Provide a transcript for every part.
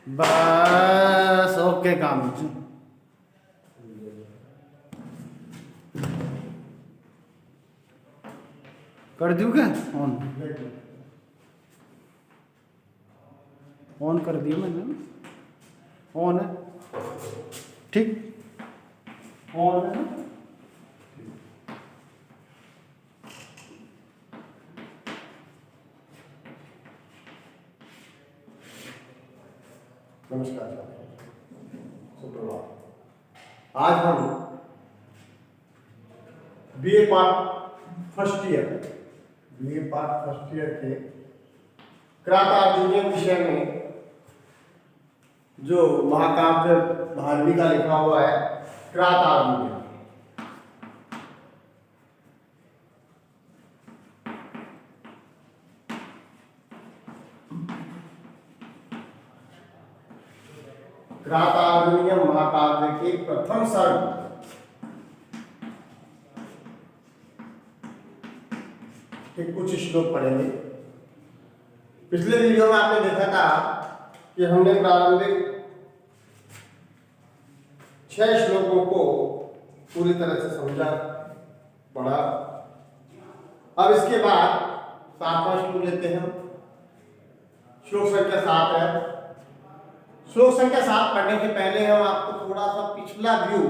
बस ओके काम कर दूँ क्या ऑन कर दिया मैंने ऑन है ठीक ऑन है ना। नमस्कार, सुप्रभात। आज हम बीए पार्ट फर्स्ट ईयर के क्रातार्जुनीय विषय में जो महाकाव्य भारवी का लिखा हुआ है क्रातार्जुनीय, क्रातार्जुनीय महाकाव्य के प्रथम सर्ग के कुछ श्लोक पढ़ेंगे। पिछले वीडियो में आपने देखा था कि हमने प्रारंभिक 6 श्लोकों को पूरी तरह से समझा पढ़ा। अब इसके बाद 7वां श्लोक लेते हैं। श्लोक संख्या 7 है। श्लोक संख्या 7 पढ़ने से पहले हम आपको थोड़ा सा पिछला व्यू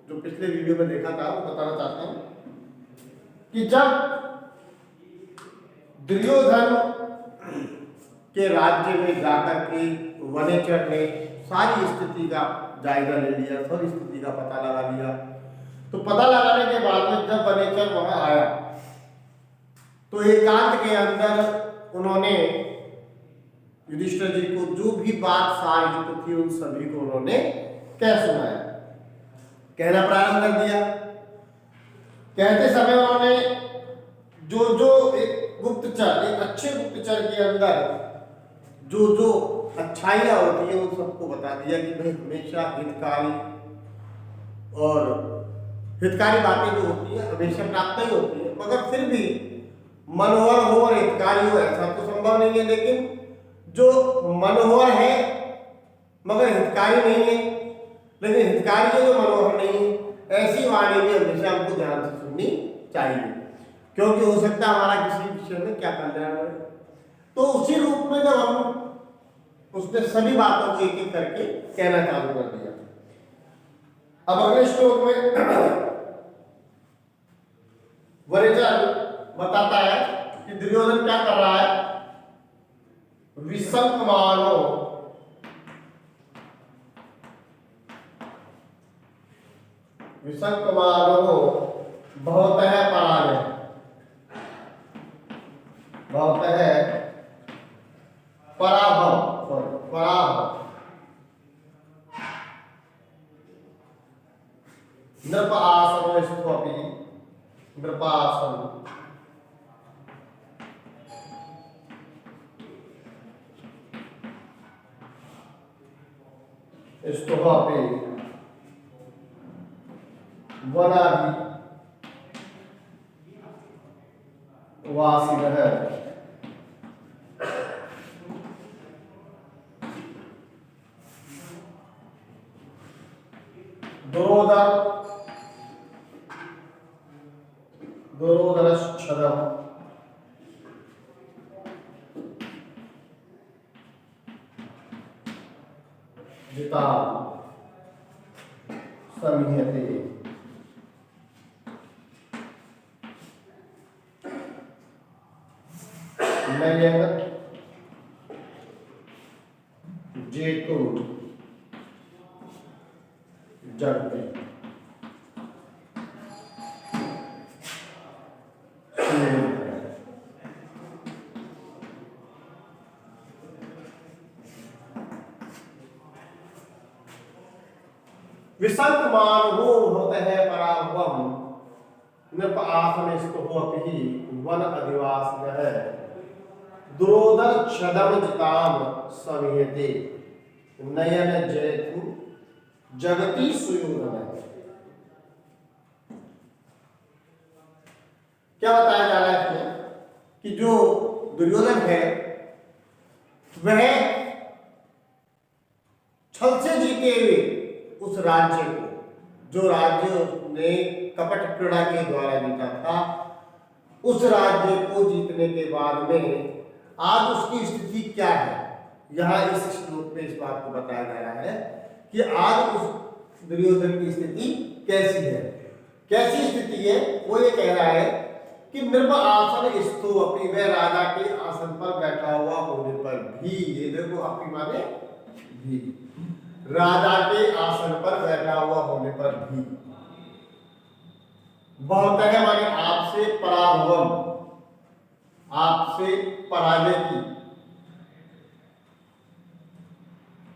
जो पिछले वीडियो में देखा था वो बताना चाहते हैं कि जब दुर्योधन के राज्य में जाकर के वनेचर ने सारी स्थिति का जायजा ले लिया, सारी स्थिति का पता लगा लिया। तो पता लगाने के बाद में जब वनेचर वहां आया तो एकांत के अंदर उन्होंने युधिष्ठिर जी को जो भी बात सारी तो थी उन सभी को उन्होंने कह सुनाया, कहना प्रारंभ कर दिया। कहते समय उन्होंने जो एक गुप्तचर, एक अच्छे गुप्तचर के अंदर जो अच्छाइयाँ होती है उन सबको बता दिया कि भाई हमेशा हितकारी और हितकारी बातें जो होती है हमेशा प्राप्त नहीं होती है, मगर फिर भी मनोहर हो और हितकारी हो ऐसा तो संभव नहीं है। लेकिन जो मनोहर है मगर हितकारी नहीं है, लेकिन हितकारी है जो मनोहर नहीं है, ऐसी वाणी भी हमेशा हमको ध्यान से सुननी चाहिए, क्योंकि हो सकता है हमारा किसी विषय में क्या कल्याण हो। तो उसी रूप में जब हम उसने सभी बातों को एक एक करके कहना चालू कर दिया। अब अगले श्लोक में वनेचर बताता है कि दुर्योधन क्या कर रहा है। विसंकमानो भवतः पराजय, भवतः पराभव नृप आसन स्त्वपि नृपासन स्तुवापि वनाभि वासिनः दुरोदरश्छदम् जिता समीयते नयन जेतु जगते विसंकमानो भवतः पराभवम् नृप आसन स्तुवपि वन अधिवासिनः दुरोदर छदम जिताम समीयते नयन जयतु जगती सुयोधन। क्या बताया जा रहा है इसमें कि जो दुर्योधन है वह राज्य को, जो राज्य ने कपट क्रीड़ा के द्वारा जीता था, उस राज्य को जीतने के बाद में आज उसकी स्थिति क्या है, यहाँ इस श्लोक में इस बात को बताया जा रहा है कि आज उस दुर्योधन की स्थिति कैसी है। कैसी स्थिति है? वो ये कह रहा है कि नृप आसन स्थो अपि, वह राजा के आसन पर बैठा हुआ होने पर भी, ये देखो अपि माने भी, राजा के आसन पर बैठा हुआ होने पर भी, बहुत है माने आपसे पराभवम, आपसे पराजय की।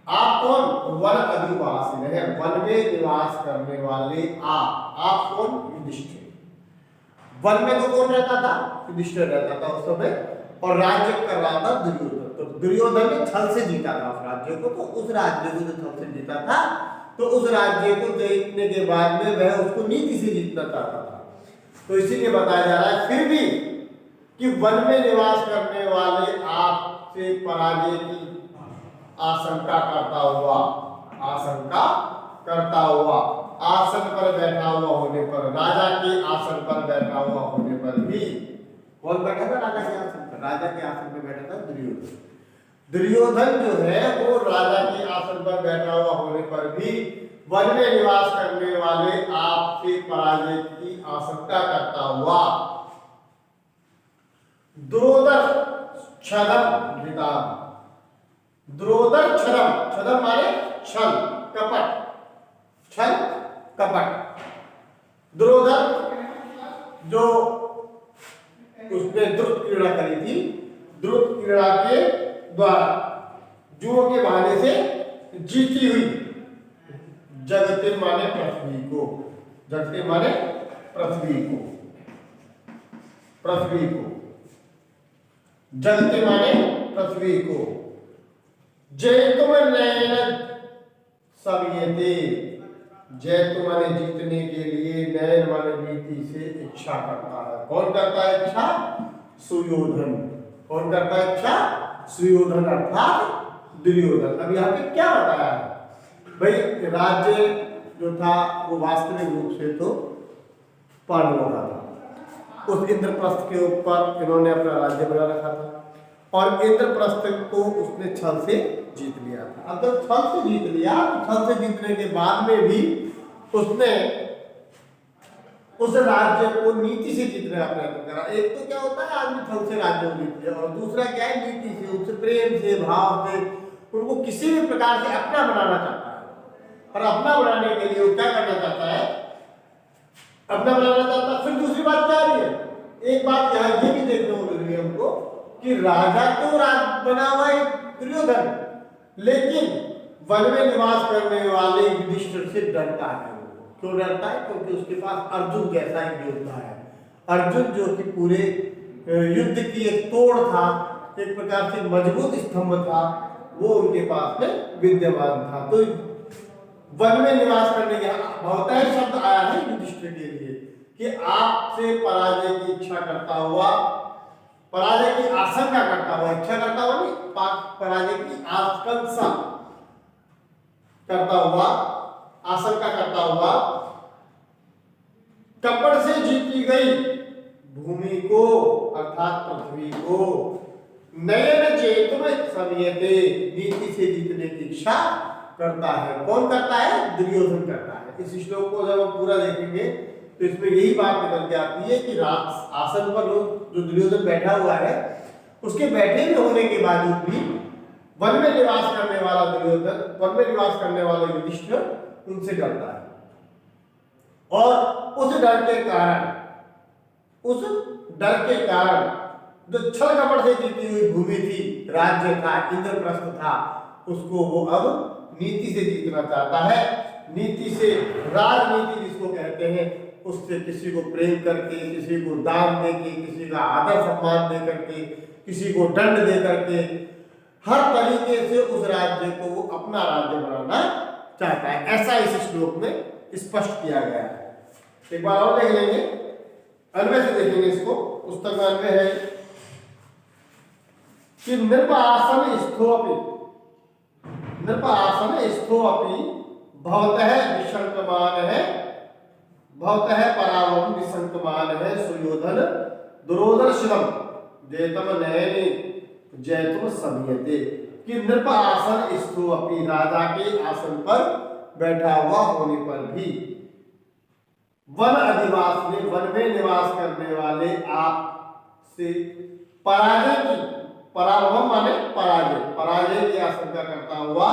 आप कौन? वन अधिवासी है, वन में निवास करने वाले आप कौन? युधिष्ठिर। वन में तो कौन रहता था? युधिष्ठिर रहता था उस समय, और राज्य कर रहा था दुर्योधन। तो दुर्योधन ने छल से जीता था उस राज्य को, तो उस राज्य को जो छल से जीता था, तो उस राज्य को जीतने के बाद में वह उसको नीति से जीतना चाहता था। तो इसीलिए बताया जा रहा है फिर भी कि वन में निवास करने वाले आपसे पराजय की आशंका करता हुआ, आसन पर बैठा हुआ होने पर, राजा के आसन पर बैठा हुआ होने पर भी, कौन बैठा था राजा के आसन पर? राजा के आसन पर बैठा था दुर्योधन। दुर्योधन जो है वो राजा के आसन पर बैठा हुआ होने पर भी वन में निवास करने वाले आपसे पराजय की आशंका करता हुआ द्रोदर छदम धृता, द्रोदर छदम माने छल कपट, छल कपट। द्रोदर जो उसने द्रुत क्रीड़ा करी थी, द्रुत क्रीड़ा के द्वारा जुओं के बहाने से जीती हुई, जगते माने पृथ्वी को, जगते माने पृथ्वी को, पृथ्वी को, जगते माने पृथ्वी को, जयतुम नयन सवियते, जयतु माने जीतने के लिए, नयन माने नीति से इच्छा करता है। कौन करता है इच्छा? सुयोधन। कौन करता है इच्छा? सुयोधन अर्थात दुर्योधन। अब यहाँ पे क्या बताया है भाई? राज्य जो था वो वास्तविक रूप से तो पांडवों का था। उस इंद्रप्रस्थ के ऊपर इन्होंने अपना राज्य बना रखा था, और इंद्रप्रस्थ को उसने छल से जीत लिया था। अब जब छल से जीत लिया, तो छल से जीतने के बाद में भी उसने उस राज्य को नीति से जीतने का प्रयत्न करा। एक तो क्या होता है, आदमी छल से राज्य को जीत लिया, और दूसरा क्या है, नीति से, उनसे प्रेम से, भाव से, उनको किसी भी प्रकार से अपना बनाना चाहता है। और अपना बनाने के लिए वो क्या करना चाहता है? अपना बनाना चाहता है। फिर दूसरी बात क्या आ रही है? एक बात यहाँ ये भी देखने को मिल रही है हमको कि राजा तो राज बना हुआ है दुर्योधन, लेकिन वन में निवास करने वाले युधिष्ठिर से डरता है। क्यों डरता है? क्योंकि उसके पास अर्जुन जैसा एक योद्धा है। अर्जुन जो कि पूरे युद्ध की एक तोड़ था, एक प्रकार से मजबूत स्तंभ था, वो उनके पास में विद्यमान था। तो वन में निवास करने के बहुतायत शब्द आया है युधिष्ठिर के लिए कि आपसे पराजय की इच्छा करता हुआ, पराजय की आशंका करता हुआ, इच्छा करता हुआ नहीं, पराजय की आशंका करता हुआ, आशंका करता हुआ, कपट से जीती गई भूमि को अर्थात पृथ्वी को, नयन चेतुम सवियते, नीति से जीतने की इच्छा करता है। कौन करता है? दुर्योधन करता है। इस श्लोक को जब हम पूरा देखेंगे तो इसमें यही बात निकल के आती है कि आसन पर जो दुर्योधन बैठा हुआ है, उसके बैठे हुए होने के बावजूद भी वन में निवास करने वाला दुर्योधन, वन में निवास करने वाला युधिष्ठिर उनसे डरता है। और उस डर के कारण जो छल कपट से जीती हुई भूमि थी, राज्य था, इंद्रप्रस्थ था, उसको वो अब नीति से जीतना चाहता है। नीति से, राजनीति जिसको कहते हैं, उससे किसी को प्रेम करके, किसी को दान दे के, किसी का आदर सम्मान दे करके, किसी को दंड दे करके, हर तरीके से उस राज्य को वो अपना राज्य बनाना चाहता है। ऐसा इस श्लोक में स्पष्ट किया गया है। एक बार और देख लेंगे, अन्वय से देखेंगे इसको। पुस्तक में अन्वय है कि नृप आसन स्थो अपि भवतः विशंकमान है, भवतः परावम विशंकमान है सुयोधन दुरोधन शिवम जयतम नयनी जयतुम समयते कि नृप आसन स्थो अपनी, राजा के आसन पर बैठा हुआ होने पर भी वन अधिवास में, वन में निवास करने वाले आप से पराजय की, पराभव माने पराजय, पराजय की आशंका करता हुआ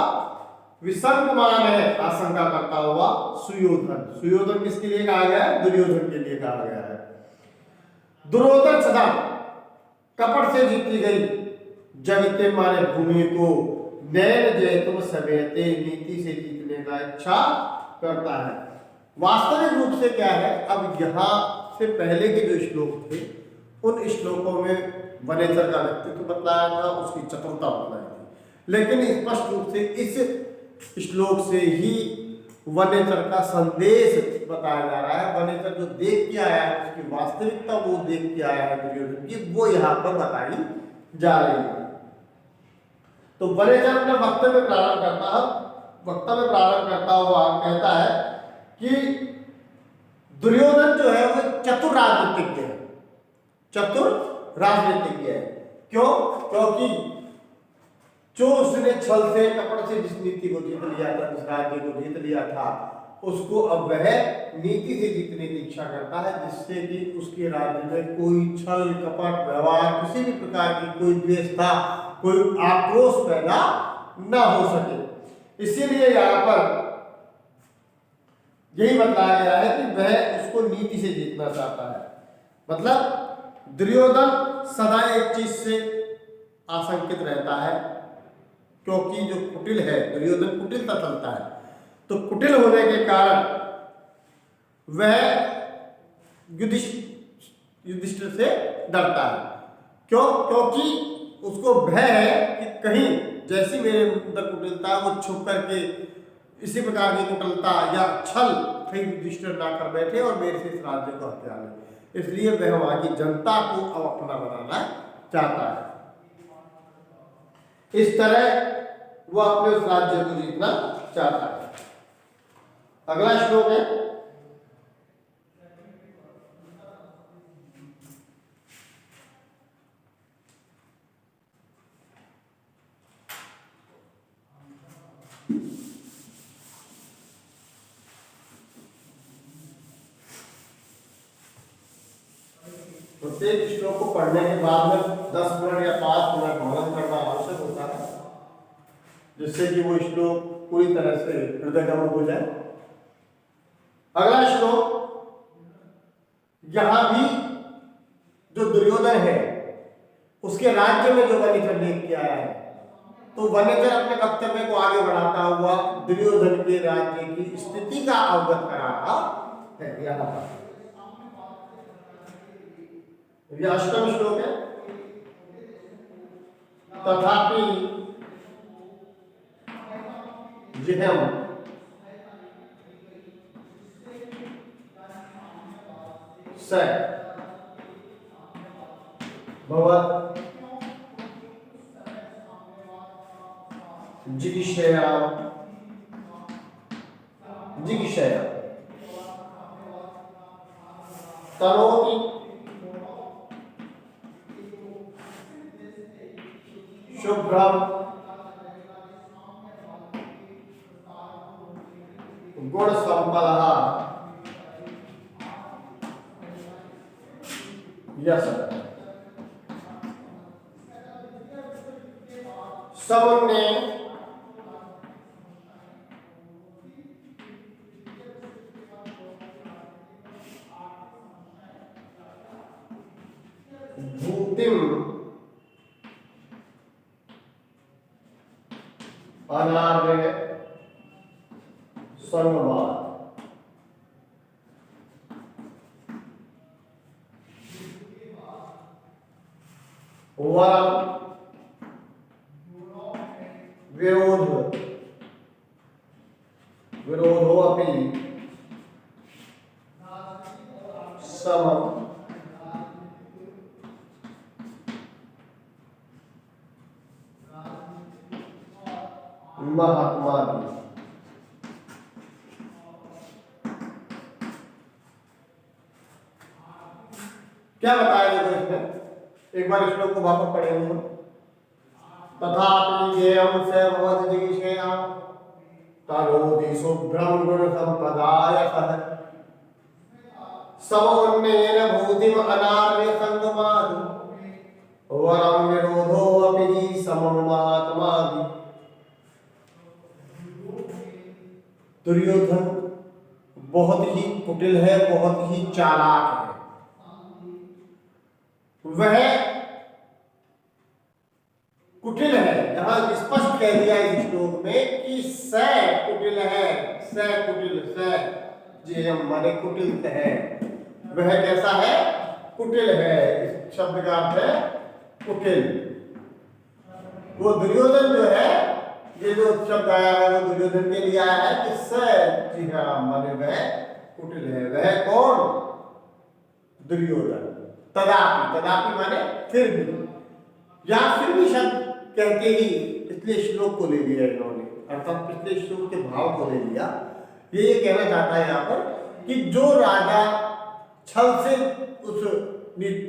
विसंगमान है, आशंका करता हुआ सुयोधन। सुयोधन किसके लिए कहा गया है? दुर्योधन के लिए कहा गया है। दुर्योधन सदा कपट से जीती गई जगते माने भूमि को नैन जय तुम समेते नीति से जीतने का इच्छा करता है। वास्तविक रूप से क्या है, अब यहाँ से पहले के जो श्लोक थे उन श्लोकों में वनेचर का व्यक्तित्व बतलाया था, उसकी चतुरता बतलाई थी, लेकिन स्पष्ट रूप से इस श्लोक से ही वनेचर का संदेश बताया जा रहा है। वनेचर जो देख के आया है, उसकी वास्तविकता वो देख के आया है दुर्योधन की, वो यहाँ पर बताई जा रही है। तो वनेचर अपना वक्तव्य प्रारंभ करता है, वक्तव्य प्रारंभ करता हुआ कहता है कि दुर्योधन जो है वो चतुर राजनीतिज्ञ है, चतुर राजनीतिज्ञ है। क्यों? क्योंकि जो उसने छल से कपट से जिस नीति को जीत लिया था, जिस राज्य को जीत लिया था, उसको अब वह नीति से जीतने की इच्छा करता है, जिससे कि उसके राज्य में कोई छल कपट व्यवहार, किसी भी प्रकार की कोई द्वेषता, कोई आक्रोश पैदा न हो सके। इसीलिए यहाँ पर यही बताया गया है कि वह उसको नीति से जीतना चाहता है। मतलब दुर्योधन सदा एक चीज से आशंकित रहता है, क्योंकि जो कुटिल है, दुर्योधन कुटिलता चलता है, तो कुटिल होने के कारण वह युधिष्ठिर से डरता है। क्यों? क्योंकि उसको भय है कि कहीं जैसी मेरे अंदर कुटिलता है वो छुप करके इसी प्रकार की कुटिलता या छल कहीं युधिष्ठिर ना कर बैठे और मेरे से इस राज्य को हत्या ले। इसलिए वह वहां की जनता को अब अपना बनाना चाहता है। इस तरह वह अपने उस राज्य को जीतना चाहता है। अगला श्लोक है प्रत्येक श्लोक को पढ़ने के बाद में 10 मिनट या 5 मिनट मनन करना आवश्यक होता है, जिससे कि वो श्लोक पूरी तरह से हृदयगम हो जाए। अगला श्लोक, यहां भी जो दुर्योधन है उसके राज्य में जो वनेचर लेख के आया है, तो वनेचर अपने वक्तव्य को आगे बढ़ाता हुआ दुर्योधन के राज्य की स्थिति का अवगत करा रहा है। यहाँ पर यह 8वां श्लोक है। तथापि जिह्म स भवत् जिगीषया तनोति शुभ्रम गुण संपदा यश समुन्ने भूतिम अनार्य सर्ववाद वरम विरोधो अपि समम महात्मा भी। क्या बताया देखो इसमें, एक बार श्लोक को वापस पढ़ेंगे हम। तथापि ज्ञेयं स भवति जिगीषया तनोति शुभ्रं गुणसम्पदायतः समोन्नयेन भूतिम् अनार्य संगमात् वरं विरोधोऽपि समं महात्मादि। दुर्योधन बहुत ही कुटिल है, बहुत ही चालाक है। वह कुटिल है, यहां स्पष्ट कह दिया इस श्लोक में कि स कुटिल है, स कुटिल, स जेयम माने कुटिल है। वह कैसा है? कुटिल है। इस शब्द का अर्थ है कुटिल। वो दुर्योधन जो है, ये जो शब्द आया है वो दुर्योधन के लिए आया है कि स जी हाँ माने वह कुटिल है। वह कौन? दुर्योधन। तदापि, तदापि माने फिर भी, या फिर भी शब्द कहते ही पिछले श्लोक को ले लिया इन्होंने, अर्थात पिछले श्लोक के भाव को ले लिया। ये कहना चाहता है यहाँ पर कि जो राजा छल से उस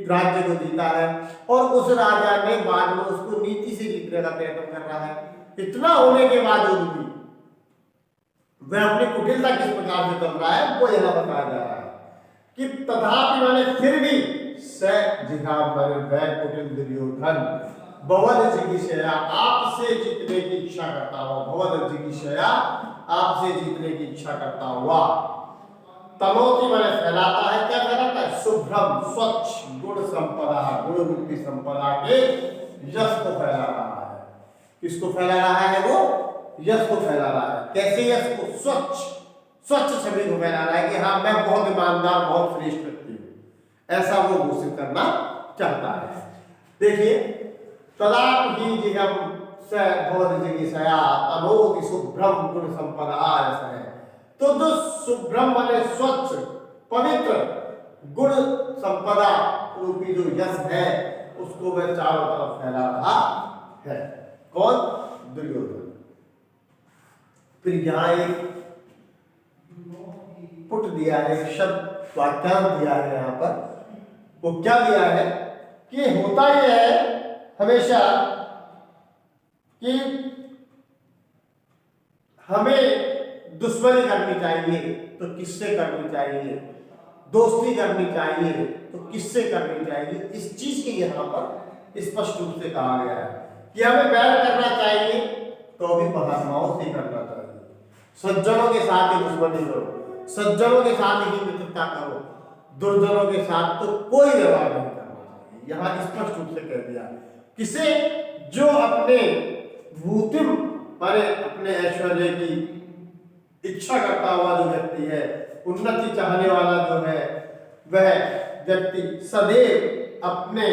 राज्य को जीता है और उस राजा ने बाद में उसको नीति से जीतने का प्रयत्न कर रहा है, इतना होने के बावजूद भी वह अपनी कुटिलता किस प्रकार से कर रहा है वो यहाँ बताया जा रहा है कि तथापि माने फिर भी स जिहाद माने वह कुटिल दुर्योधन भवद जिगीषया आपसे जीतने की इच्छा करता हुआ, भवद जिगीषया आपसे जीतने की इच्छा करता हुआ, तनोति माने फैलाता है। क्या फैलाता है? शुभ्रम स्वच्छ गुण संपदा, गुण रूपी संपदा के यश को फैला रहा है। किसको फैला रहा है? वो यश को फैला रहा है। कैसे यश को? स्वच्छ, स्वच्छ छवि को फैला रहा है कि हाँ मैं बहुत ईमानदार, बहुत श्रेष्ठ व्यक्ति हूं, ऐसा वो घोषित करना चाहता है। देखिए, तदापि जिगम स भवति जिगीषया तनोति शुभ्रम गुण संपदा ऐसा है। तो जो शुभ्रम माने स्वच्छ, पवित्र गुण संपदा रूपी जो यश है उसको वह चारों तरफ फैला रहा है। कौन? दुर्योधन। फिर यहाँ एक पुट दिया है, एक शब्द वाक्यांश दिया है यहाँ पर। वो क्या दिया है कि होता यह है हमेशा कि हमें दुश्मनी करनी चाहिए तो किससे करनी चाहिए, दोस्ती करनी चाहिए तो किससे करनी चाहिए, इस चीज के यहाँ पर स्पष्ट रूप से कहा गया है कि हमें बैर करना चाहिए तो भी महात्माओं से करना चाहिए। सज्जनों के साथ ही दुश्मनी करो, सज्जनों के साथ ही मित्रता करो, दुर्जनों के साथ तो कोई व्यवहार नहीं करना चाहिए। यहाँ स्पष्ट रूप से कह दिया। किसे? जो अपने भूतिम माने अपने ऐश्वर्य की इच्छा करता हुआ जो व्यक्ति है, उन्नति चाहने वाला जो है, वह व्यक्ति सदैव अपने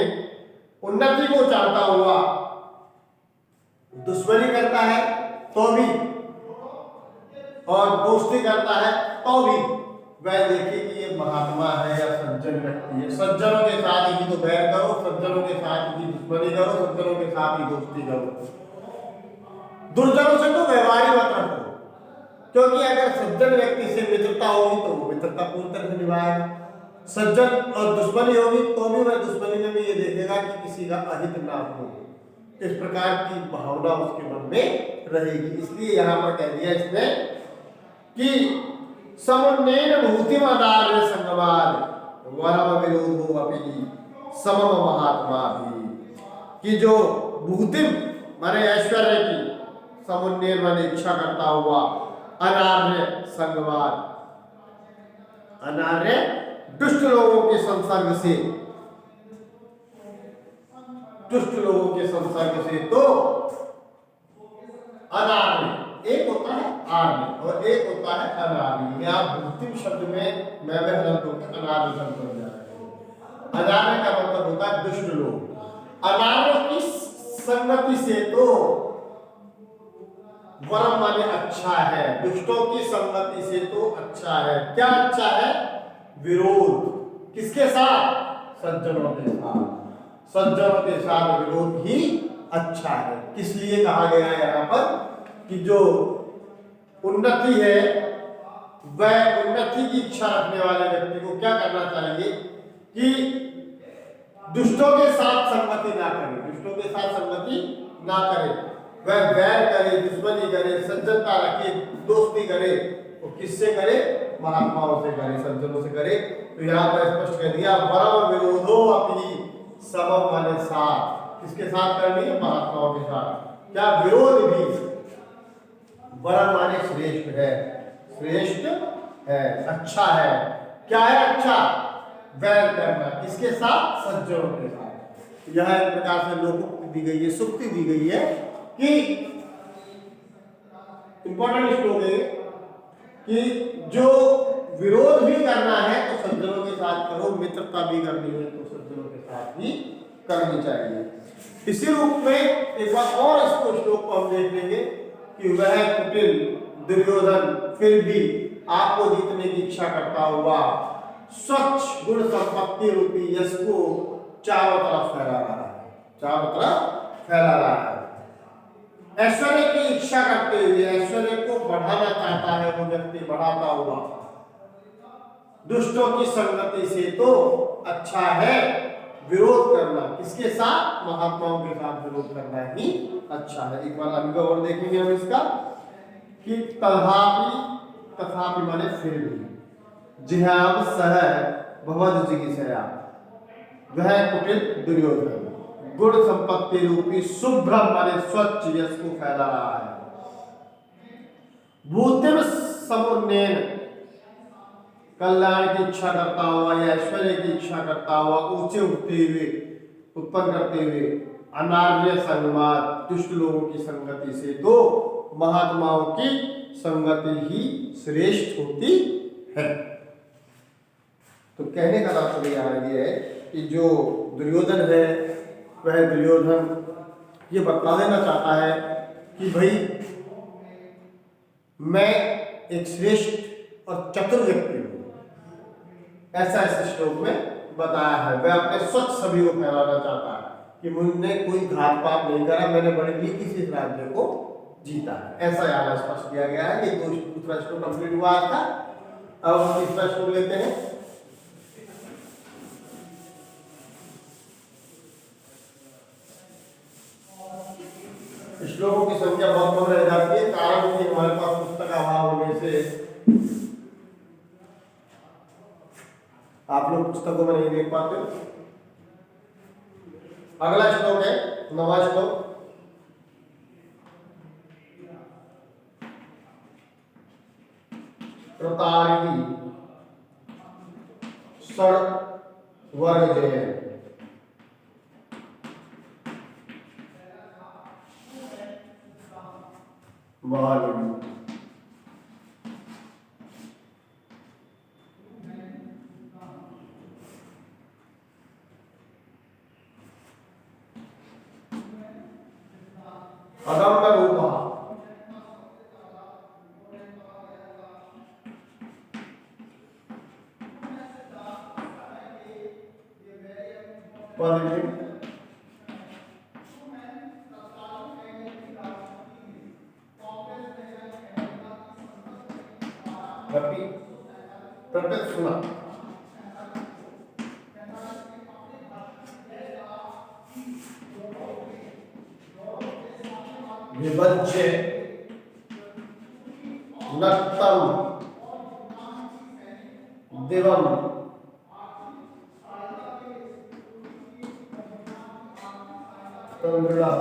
उन्नति को चाहता हुआ दुश्मनी करता है तो भी, और दोस्ती करता है तो भी, वह देखिए कि ये महात्मा है या सज्जन व्यक्ति है। सज्जनों के साथ ही तो बैर करो, सज्जनों के साथ ही दुश्मनी करो, सज्जनों के साथ ही दोस्ती करो, दुर्जनों से तो व्यवहार ही मत रखो। क्योंकि अगर सज्जन व्यक्ति से मित्रता होगी तो वो मित्रता पूरी तरह से निभाएगा, सज्जन और दुश्मनी होगी तो भी वह दुश्मनी में भी ये देखेगा कि किसी का अहित ना हो। इस प्रकार की भावना उसके मन में रहेगी। इसलिए यहाँ पर कह दिया इसने कि समन्वयन भूतिमदार्य संगमाद वरम विरोधो अपि समम महात्मा भी, कि जो भूतिम माने ऐश्वर्य की, समन्वय माने इच्छा करता हुआ, अनार्य संगवाद, अनार्य दुष्ट लोगों के संसर्ग से, दुष्ट लोगों के संसर्ग से तो अनार्य, एक होता है आर्य और एक होता है अनार्य। यहाँ भूतिम शब्द में मैं हलत होकर अनार्य शब्द बन जा रहा है। अनार्य का मतलब होता है दुष्ट लोग। अनार्य की संगति से तो वरम माने अच्छा है, दुष्टों की संगति से तो अच्छा है। क्या अच्छा है? विरोध। किसके साथ? सज्जनों के साथ। सज्जनों के साथ विरोध ही अच्छा है। किस लिए कहा गया है यहाँ पर कि जो उन्नति है वह उन्नति की इच्छा रखने वाले व्यक्ति को क्या करना चाहिए कि दुष्टों के साथ संगति ना करे, दुष्टों के साथ संगति ना करे, वह वैर करे, दुश्मनी करे, सज्जनता रखे, दोस्ती करे, वो किससे करे? महात्माओं से करे, सज्जनों से करे। तो यहाँ पर स्पष्ट कर दिया परम विरोधो अपनी समम माने साथ, किसके साथ करनी है? महात्माओं के साथ। क्या विरोध भी परम माने श्रेष्ठ है, श्रेष्ठ है, अच्छा है। क्या है अच्छा? वैर करना, किसके साथ? सज्जनों के साथ। यह एक प्रकार से लोकोक्ति दी गई है, सुक्ति दी गई है कि इंपॉर्टेंट श्लोक है कि जो विरोध भी करना है तो सज्जनों के साथ करो, मित्रता भी करनी है तो सज्जनों के साथ ही करनी चाहिए। इसी रूप में एक बार और इसको श्लोक को हम देख लेंगे कि वह कुटिल दुर्योधन फिर भी आपको जीतने की इच्छा करता हुआ स्वच्छ गुण संपत्ति रूपी यश को चारों तरफ फैला रहा है, चारों तरफ फैला रहा है। ऐश्वर्य की इच्छा करते हुए, ऐश्वर्य को बढ़ाना चाहता है वो व्यक्ति, बढ़ाता हुआ दुष्टों की संगति से तो अच्छा है विरोध करना, किसके साथ? महात्माओं के साथ विरोध करना ही अच्छा है। एक बार अनुभव और देखेंगे हम इसका कि तथापि माने फिर भी, जिहाम सह भवद जिगिषया, वह कुटिल दुर्योधन गुण संपत्ति रूपी शुभ्र माने स्वच्छ यश को फैला रहा है। भूतिम समुन्नयन, कल्याण की इच्छा करता हुआ या ऐश्वर्य की इच्छा करता हुआ ऊंचे उठते हुए, उत्पन्न करते हुए अनार्य संगमात, दुष्ट लोगों की संगति से तो महात्माओं की संगति ही श्रेष्ठ होती है। तो कहने का तात्पर्य यहाँ ये है कि जो दुर्योधन है वह दुर्योधन ये बता देना चाहता है कि भाई मैं एक श्रेष्ठ और चतुर व्यक्ति हूँ, ऐसा इस श्लोक में बताया है। वह अपने स्वच्छ छवि को फैलाना चाहता है कि मुझने कोई घात पाप नहीं करा, मैंने बड़े नीति से इस राज्य को जीता है, ऐसा यहाँ स्पष्ट किया गया है। ये दूसरा श्लोक कंप्लीट हुआ था। अब हम तीसरा श्लोक लेते हैं। श्लोकों की संख्या बहुत कम रह जाती है, कारण कि हमारे पास पुस्तक अभाव होने से आप लोग पुस्तकों में नहीं देख पाते। अगला श्लोक है 9वां श्लोक। प्रतारी षड वर्ग जय, महावीर अगम्य रूपा, प्रत्यक्ष सुना, विभज्य नक्तम दिवम तंद्रा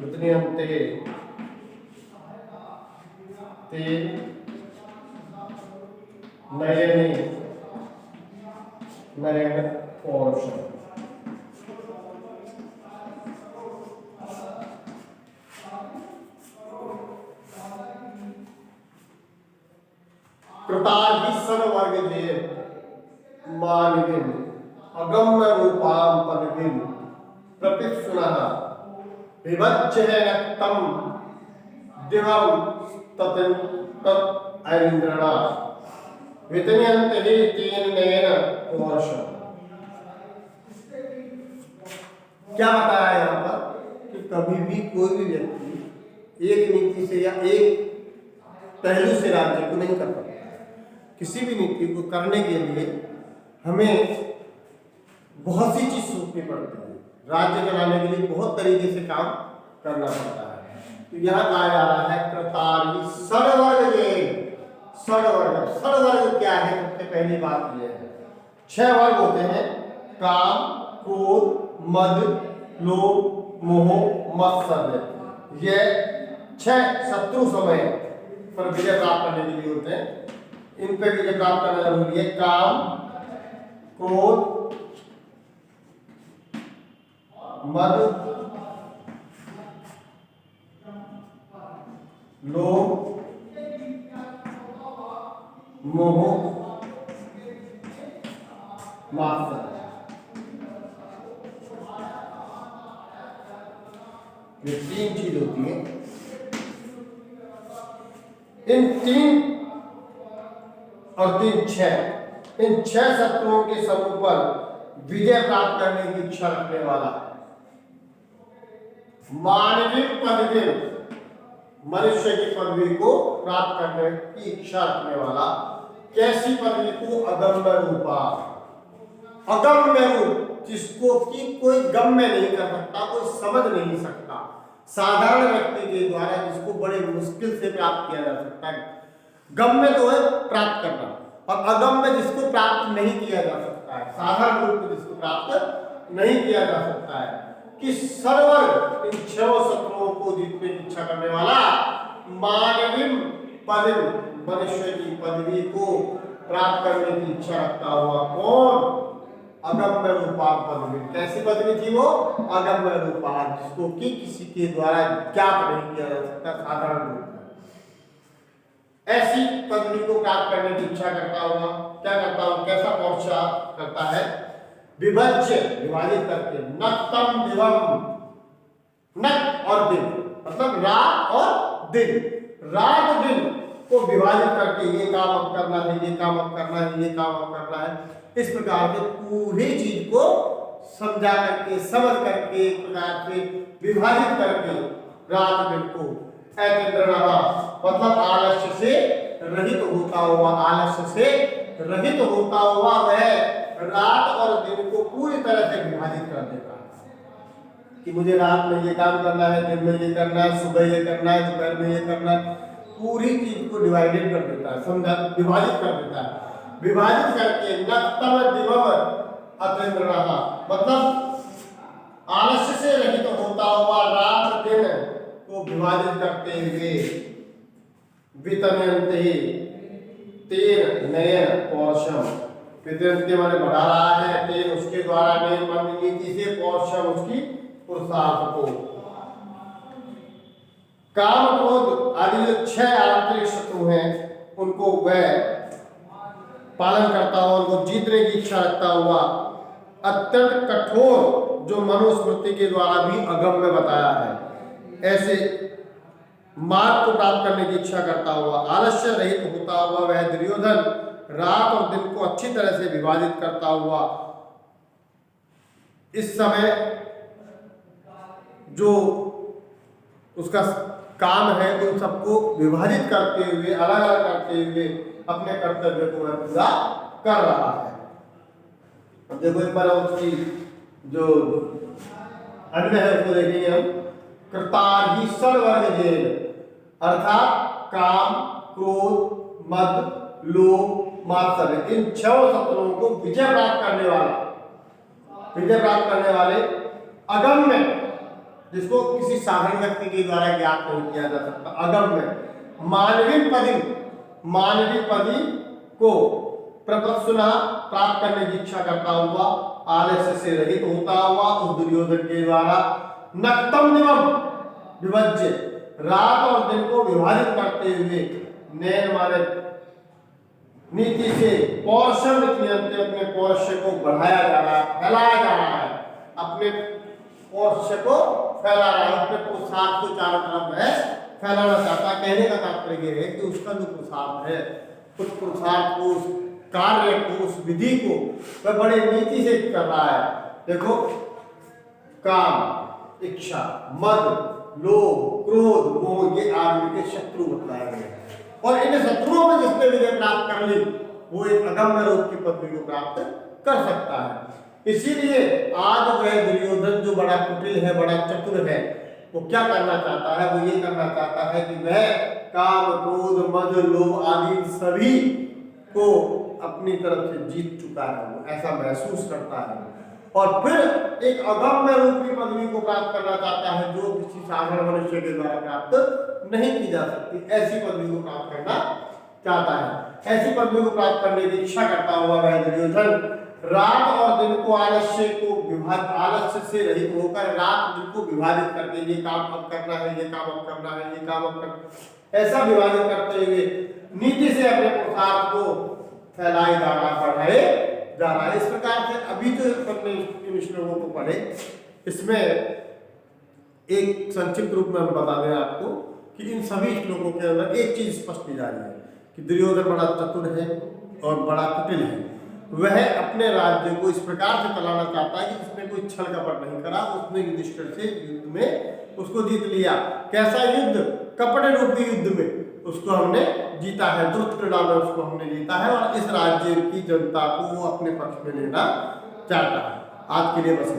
वितनियन्ते ते नयने नयन पौरुषम। कृताहिसन वर्ग जे मानविन अगम्य रूपाम पदविन प्रतिक्षुणः विभज्य रक्तम दिवम तत् ऐन्द्रणा वितन्यन्ते तेन नयन पौरुषम। क्या बताया यहाँ पर कि कभी भी कोई भी व्यक्ति एक नीति से या एक पहलू से राज्य को नहीं कर सकता। किसी भी नीति को करने के लिए हमें बहुत सी चीज सोचनी पड़ती है। राज्य चलाने के लिए बहुत तरीके से काम करना पड़ता है। तो यहाँ कहा जा रहा है कर्तारी षड्वर्ग। षड्वर्ग क्या है? सबसे पहली बात यह है, 6 वर्ग होते हैं: काम, क्रोध, मद, लोभ, मोह, मत्सर्य। ये 6 शत्रु समय पर विजय प्राप्त करने के लिए होते हैं। इन पे विजय प्राप्त करना जरूरी है। काम, क्रोध, मद, लोभ, मोह, मात्सर्य। ये 3 चीज होती है। इन 3 और 3 6, इन 6 शत्रुओं के समूह पर विजय प्राप्त करने की इच्छा रखने वाला, मानवीय पदवी, मनुष्य की पदवी को प्राप्त करने की इच्छा रखने वाला। कैसी पदवी को? अगम्य रूपा। अगम्य रूप, जिसको कि कोई गम्य नहीं कर सकता, कोई समझ नहीं सकता, साधारण व्यक्ति के द्वारा जिसको बड़े मुश्किल से प्राप्त किया जा सकता है। गम्य तो है प्राप्त करना, और अगम्य जिसको प्राप्त नहीं किया जा सकता है, साधारण रूप में जिसको प्राप्त नहीं किया जा सकता है। कि सर्वर्ग, इन 6 शत्रुओं को जीतने की इच्छा करने वाला, मानवीय पदवी, मनुष्य की पदवी को प्राप्त करने की इच्छा रखता हुआ कौन? अगम्य रूपा पदवी। कैसी पदवी थी वो? अगम्य रूपा, जिसको कि किसी के द्वारा ज्ञात नहीं किया जा सकता, साधारण रूप में। ऐसी पदवी को प्राप्त करने की इच्छा करता हुआ क्या करता हूं? कैसा पौरुषा करता है? विभज्य, विभाजित करके, नक्तम दिवम, नक और दिन, मतलब रात और दिन, रात दिन को विभाजित करके ये काम अब करना है, ये काम अब करना है, ये काम अब करना है। इस प्रकार से पूरी चीज को समझा करके, समझ करके, एक प्रकार से विभाजित करके रात दिन को मतलब आलस्य से रहित होता हुआ, आलस्य से रहित होता हुआ वह रात और दिन को पूरी तरह से विभाजित कर देता है कि मुझे रात में ये काम करना है, दिन में ये करना है, सुबह ये करना है, दोपहर में ये करना है। पूरी चीज को डिवाइडेड कर देता है, समझा, विभाजित कर देता है। विभाजित करके नक्तम दिवम अतेंद्रः, मतलब आलस्य से रहित होता हुआ रात दिन को विभाजित करते हुए वितनयन्ते तेन नयन पौरुषम, वितनते माने बढ़ा रहा है, तेन उसके द्वारा, नयन माने नीति से, पौरुषम उसकी पुरुषार्थ को। काम, क्रोध आदि जो 6 आंतरिक शत्रु हैं उनको वह पालन करता हुआ, उनको जीतने की इच्छा रखता हुआ, अत्यंत कठोर, जो मनुस्मृति के द्वारा भी अगम्य बताया है, ऐसे मार्ग को प्राप्त करने की इच्छा करता हुआ, आलस्य रहित होता हुआ वह दुर्योधन रात और दिन को अच्छी तरह से विभाजित करता हुआ, इस समय जो उसका काम है उन सबको विभाजित करते हुए, अलग अलग करते हुए अपने कर्तव्य को वह पूरा कर रहा है। अब देखो एक बार उसकी जो अन्य है उसको देखेंगे हम। कर्तार ही सर्वर्गजेन, अर्थात काम, क्रोध, मद, लोभ, मात्सर्य, इन 6 शत्रुओं को विजय प्राप्त करने वाला, विजय प्राप्त करने वाले अगम्य, जिसको किसी साधारण व्यक्ति के द्वारा ज्ञात नहीं किया जा सकता, अगम्य मानवीय पदी, मानवीय पदी को प्रपत्सुना प्राप्त करने की इच्छा करता हुआ, आलस्य से रहित होता हुआ उस दुर्योधन के द्वारा नक्तम दिवम विभज्य, रात और दिन को विभाजित करते हुए, नयन माने नीति से, पौरुषम नियंत्रण, अपने पौरुष को बढ़ाया जा रहा है, फैलाया जा रहा है, अपने पौरुष को फैला रहा है, अपने पुरुषार्थ को चारों तरफ है फैलाना चाहता है। कहने का तात्पर्य है कि उसका जो पुरुषार्थ है, उस पुरुषार्थ को, उस कार्य को, उस विधि को वह बड़े नीति से कर रहा है। देखो, काम, इच्छा, मद, लोभ, क्रोध, वो ये आदमी के शत्रु बतलाए गए हैं। और इन शत्रुओं में जिसने विजय प्राप्त कर ली वो एक अगम्य रूप की पदवी को प्राप्त कर सकता है। इसीलिए आज वह दुर्योधन जो बड़ा कुटिल है, बड़ा चतुर है, वो क्या करना चाहता है, वो ये करना चाहता है कि वह काम, क्रोध, मद, लोभ आदि सभी को अपनी तरफ से जीत चुका है, वो ऐसा महसूस करता है और फिर एक अगम्य रूप की पदवी को प्राप्त करना चाहता है जो किसी साधारण मनुष्य के द्वारा प्राप्त नहीं की जा सकती। ऐसी पदवी को प्राप्त करना चाहता है। ऐसी पदवी को प्राप्त करने की इच्छा करता हुआ वह दुर्योधन रात और दिन को आलस्य से रहित होकर रात दिन को विभाजित करके ये काम अब करना है, ये काम अब करना है, ये काम अब करना, ऐसा विभाजित करते हुए नीति से अपने पुरुषार्थ को फैलाए जा रहा, बढ़ाए जा रहा है। इस प्रकार से अभी जो हमने इन श्लोकों को पढ़े इसमें एक संक्षिप्त रूप में हम बता दें आपको कि इन सभी श्लोकों के अंदर एक चीज स्पष्ट की जा रही है कि दुर्योधन बड़ा चतुर है और बड़ा कुटिल है। वह अपने राज्य को इस प्रकार से चलाना चाहता है कि उसने कोई छल कपट नहीं करा, उसने युधिष्ठिर से युद्ध में उसको जीत लिया। कैसा युद्ध? कपड़े रूपी युद्ध में उसको हमने जीता है, द्रुत क्रीड़ा में उसको हमने जीता है और इस राज्य की जनता को वो अपने पक्ष में लेना चाहता है। आज के लिए बस